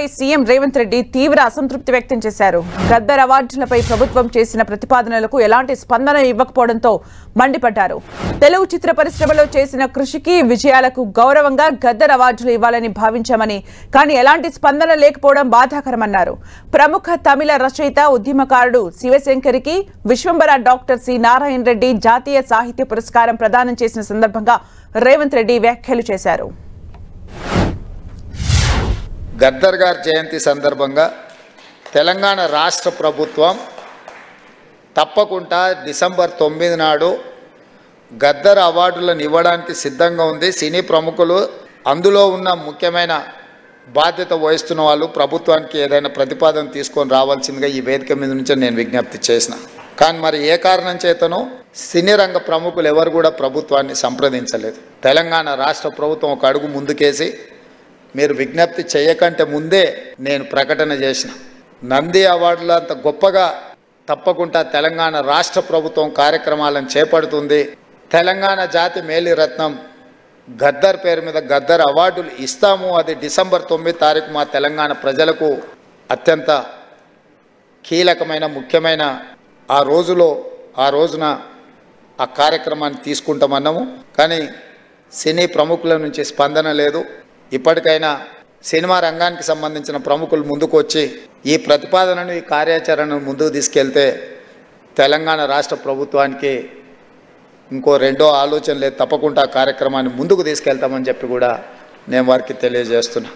తీరుపై సీఎం రేవంత్ రెడ్డి తీవ్ర అసంతృప్తి వ్యక్తం చేశారు. గద్దర్ అవార్డులపై ప్రభుత్వం చేసిన ప్రతిపాదనలకు ఎలాంటి స్పందన ఇవ్వకపోవడంతో మండిపడ్డారు. తెలుగు చిత్ర పరిశ్రమలో చేసిన కృషికి విజయాలకు గౌరవంగా గద్దర్ అవార్డులు ఇవ్వాలని భావించామని, కానీ ఎలాంటి స్పందన లేకపోవడం బాధాకరమన్నారు. ప్రముఖ తమిళ రచయిత ఉద్యమకారుడు శివశంకరికి విశ్వంబర డాక్టర్ సి నారాయణ రెడ్డి జాతీయ సాహిత్య పురస్కారం ప్రదానం చేసిన సందర్భంగా రేవంత్ రెడ్డి వ్యాఖ్యలు చేశారు. గద్దర్ గారి జయంతి సందర్భంగా తెలంగాణ రాష్ట్ర ప్రభుత్వం తప్పకుండా డిసెంబర్ 9 నాడు గద్దర్ అవార్డులను ఇవ్వడానికి సిద్ధంగా ఉంది. సినీ ప్రముఖులు అందులో ఉన్న ముఖ్యమైన బాధ్యత వహిస్తున్న వాళ్ళు ప్రభుత్వానికి ఏదైనా ప్రతిపాదన తీసుకొని రావాల్సిందిగా ఈ వేదిక మీద నుంచి నేను విజ్ఞప్తి చేసిన. కానీ మరి ఏ కారణం చేతనో సినీ రంగ ప్రముఖులు ఎవరు కూడా ప్రభుత్వాన్ని సంప్రదించలేదు. తెలంగాణ రాష్ట్ర ప్రభుత్వం ఒక అడుగు ముందుకేసి మీరు విజ్ఞప్తి చేయకంటే ముందే నేను ప్రకటన చేసిన నంది అవార్డులు అంత గొప్పగా తప్పకుండా తెలంగాణ రాష్ట్ర ప్రభుత్వం కార్యక్రమాలను చేపడుతుంది. తెలంగాణ జాతి మేలిరత్నం గద్దర్ పేరు మీద గద్దర్ అవార్డులు ఇస్తాము. అది డిసెంబర్ 9 తారీఖు మా తెలంగాణ ప్రజలకు అత్యంత కీలకమైన ముఖ్యమైన ఆ రోజున ఆ కార్యక్రమాన్ని తీసుకుంటామన్నాము. కానీ సినీ ప్రముఖుల నుంచి స్పందన లేదు. ఇప్పటికైనా సినిమా రంగానికి సంబంధించిన ప్రముఖులు ముందుకు వచ్చి ఈ ప్రతిపాదనను ఈ కార్యాచరణను ముందుకు తీసుకెళ్తే తెలంగాణ రాష్ట్ర ప్రభుత్వానికి ఇంకో రెండో ఆలోచన లేదు. తప్పకుండా ఆ కార్యక్రమాన్ని ముందుకు తీసుకెళ్తామని చెప్పి కూడా నేను వారికి తెలియజేస్తున్నా.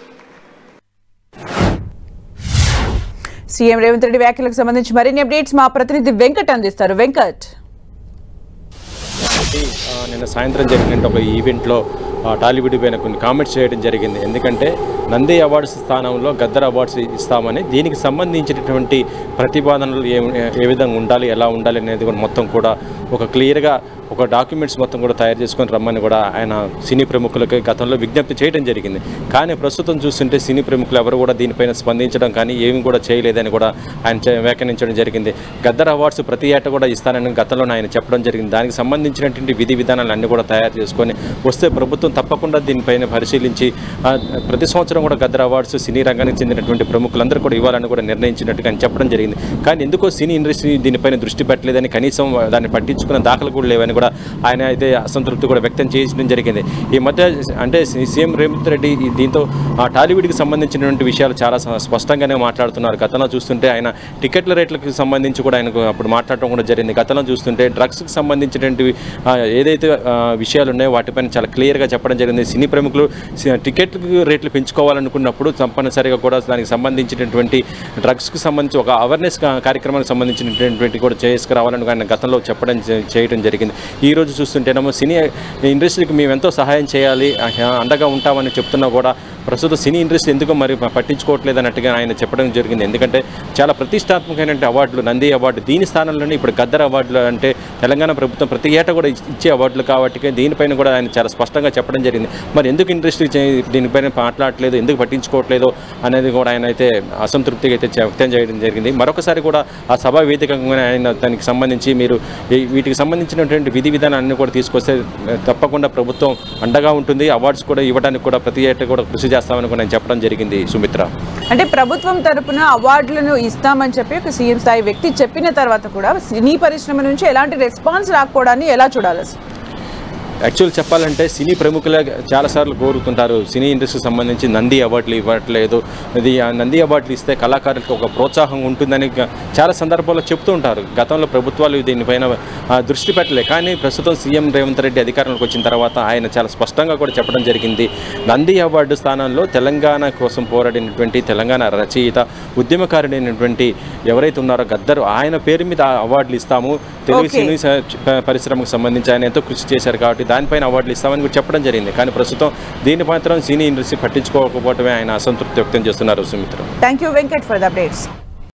సీఎం రేవంత్ రెడ్డి వ్యాఖ్యలకు సంబంధించి మరిన్ని అప్డేట్స్ మా ప్రతినిధి వెంకట్ అందిస్తారు. వెంకట్, నిన్న సాయంత్రం జరిగిన ఒక ఈవెంట్లో టాలీవుడ్ పైన కొన్ని కామెంట్స్ చేయడం జరిగింది. ఎందుకంటే నంది అవార్డ్స్ స్థానంలో గద్దర్ అవార్డ్స్ ఇస్తామని, దీనికి సంబంధించినటువంటి ప్రతిపాదనలు ఏ విధంగా ఉండాలి, ఎలా ఉండాలి అనేది కూడా మొత్తం కూడా ఒక క్లియర్గా ఒక డాక్యుమెంట్స్ మొత్తం కూడా తయారు చేసుకొని రమ్మని కూడా ఆయన సినీ ప్రముఖులకు గతంలో విజ్ఞప్తి చేయడం జరిగింది. కానీ ప్రస్తుతం చూస్తుంటే సినీ ప్రముఖులు ఎవరు కూడా దీనిపైన స్పందించడం కానీ ఏమి కూడా చేయలేదని కూడా ఆయన వ్యాఖ్యానించడం జరిగింది. గద్దర్ అవార్డ్స్ ప్రతి ఏటా కూడా ఇస్తానని గతంలో ఆయన చెప్పడం జరిగింది. దానికి సంబంధించినటువంటి విధి విధానాలు అన్నీ కూడా తయారు చేసుకొని వస్తే ప్రభుత్వం తప్పకుండా దీనిపైన పరిశీలించి ప్రతి సంవత్సరం కూడా గద్దర్ అవార్డ్స్ సినీ రంగానికి చెందినటువంటి ప్రముఖులందరూ కూడా ఇవ్వాలని కూడా నిర్ణయించినట్టుగా ఆయన చెప్పడం జరిగింది. కానీ ఎందుకో సినీ ఇండస్ట్రీ దీనిపైన దృష్టి పెట్టలేదని, కనీసం దాన్ని పట్టించుకున్న దాఖలు కూడా లేవని కూడా ఆయన అయితే అసంతృప్తి కూడా వ్యక్తం చేయడం జరిగింది. ఈ మధ్య అంటే సీఎం రేవంత్ రెడ్డి దీంతో టాలీవుడ్కి సంబంధించినటువంటి విషయాలు చాలా స్పష్టంగానే మాట్లాడుతున్నారు. గతంలో చూస్తుంటే ఆయన టికెట్ల రేట్లకు సంబంధించి కూడా ఆయనకు అప్పుడు మాట్లాడటం కూడా జరిగింది. గతంలో చూస్తుంటే డ్రగ్స్కి సంబంధించినటువంటి ఏదైతే విషయాలు ఉన్నాయో వాటిపైన చాలా క్లియర్గా చెప్పడం జరిగింది. సినీ ప్రముఖులు టికెట్ రేట్లు పెంచుకోవాలనుకున్నప్పుడు తప్పనిసరిగా కూడా దానికి సంబంధించినటువంటి డ్రగ్స్కి సంబంధించి ఒక అవేర్నెస్ కార్యక్రమానికి సంబంధించినటువంటి కూడా చేసుకురావాలని ఆయన గతంలో చేయడం జరిగింది. ఈరోజు చూస్తుంటేనేమో సినీ ఇండస్ట్రీకి మేము ఎంతో సహాయం చేయాలి, అండగా ఉంటామని చెప్తున్నా కూడా ప్రస్తుతం సినీ ఇండస్ట్రీ ఎందుకో మరి పట్టించుకోవట్లేదు అన్నట్టుగా ఆయన చెప్పడం జరిగింది. ఎందుకంటే చాలా ప్రతిష్టాత్మకమైన అవార్డులు నంది అవార్డు, దీని స్థానంలోనే ఇప్పుడు గద్దర్ అవార్డులు అంటే తెలంగాణ ప్రభుత్వం ప్రతి ఏటా కూడా ఇచ్చే అవార్డులు కాబట్టి దీనిపైన కూడా ఆయన చాలా స్పష్టంగా చెప్పడం జరిగింది. మరి ఎందుకు ఇండస్ట్రీ దీనిపైన మాట్లాడట్లేదు, ఎందుకు పట్టించుకోవట్లేదు అనేది కూడా ఆయన అయితే అసంతృప్తిగా అయితే వ్యక్తం చేయడం జరిగింది. మరొకసారి కూడా ఆ సభా వేదికగా ఆయన దానికి సంబంధించి మీరు వీటికి సంబంధించినటువంటి విధి విధానాన్ని కూడా తీసుకొస్తే తప్పకుండా ప్రభుత్వం అండగా ఉంటుంది, అవార్డ్స్ కూడా ఇవ్వడానికి కూడా ప్రతి ఏటా కూడా కృషి చేస్తామని కూడా నేను చెప్పడం జరిగింది. సుమిత్ర, అంటే ప్రభుత్వం తరపున అవార్డులను ఇస్తామని చెప్పి ఒక సీఎం స్థాయి వ్యక్తి చెప్పిన తర్వాత కూడా సినీ పరిశ్రమ నుంచి ఎలాంటి రెస్పాన్స్ రాకపోవడాన్ని ఎలా చూడాలి? యాక్చువల్ చెప్పాలంటే సినీ ప్రముఖులే చాలాసార్లు కోరుతుంటారు సినీ ఇండస్ట్రీకి సంబంధించి నంది అవార్డులు ఇవ్వట్లేదు, ఇది నంది అవార్డులు ఇస్తే కళాకారులకు ఒక ప్రోత్సాహం ఉంటుందని చాలా సందర్భాల్లో చెప్తూ ఉంటారు. గతంలో ప్రభుత్వాలు దీనిపైన దృష్టి పెట్టలేదు. కానీ ప్రస్తుతం సీఎం రేవంత్ రెడ్డి అధికారంలోకి వచ్చిన తర్వాత ఆయన చాలా స్పష్టంగా కూడా చెప్పడం జరిగింది. నంది అవార్డు స్థానంలో తెలంగాణ కోసం పోరాడినటువంటి తెలంగాణ రచయిత ఉద్యమకారుడైనటువంటి ఎవరైతే ఉన్నారో గద్దర్, ఆయన పేరు మీద అవార్డులు ఇస్తాము. తెలుగు సినీ పరిశ్రమకు సంబంధించి ఆయన ఎంతో కృషి చేశారు కాబట్టి దానిపైన అవార్డులు ఇస్తామని కూడా చెప్పడం జరిగింది. కానీ ప్రస్తుతం దీని మాత్రం సినీ ఇండస్ట్రీ పట్టించుకోకపోవడమే ఆయన అసంతృప్తి వ్యక్తం చేస్తున్నారు. Sumitra, thank you Venkat for the updates.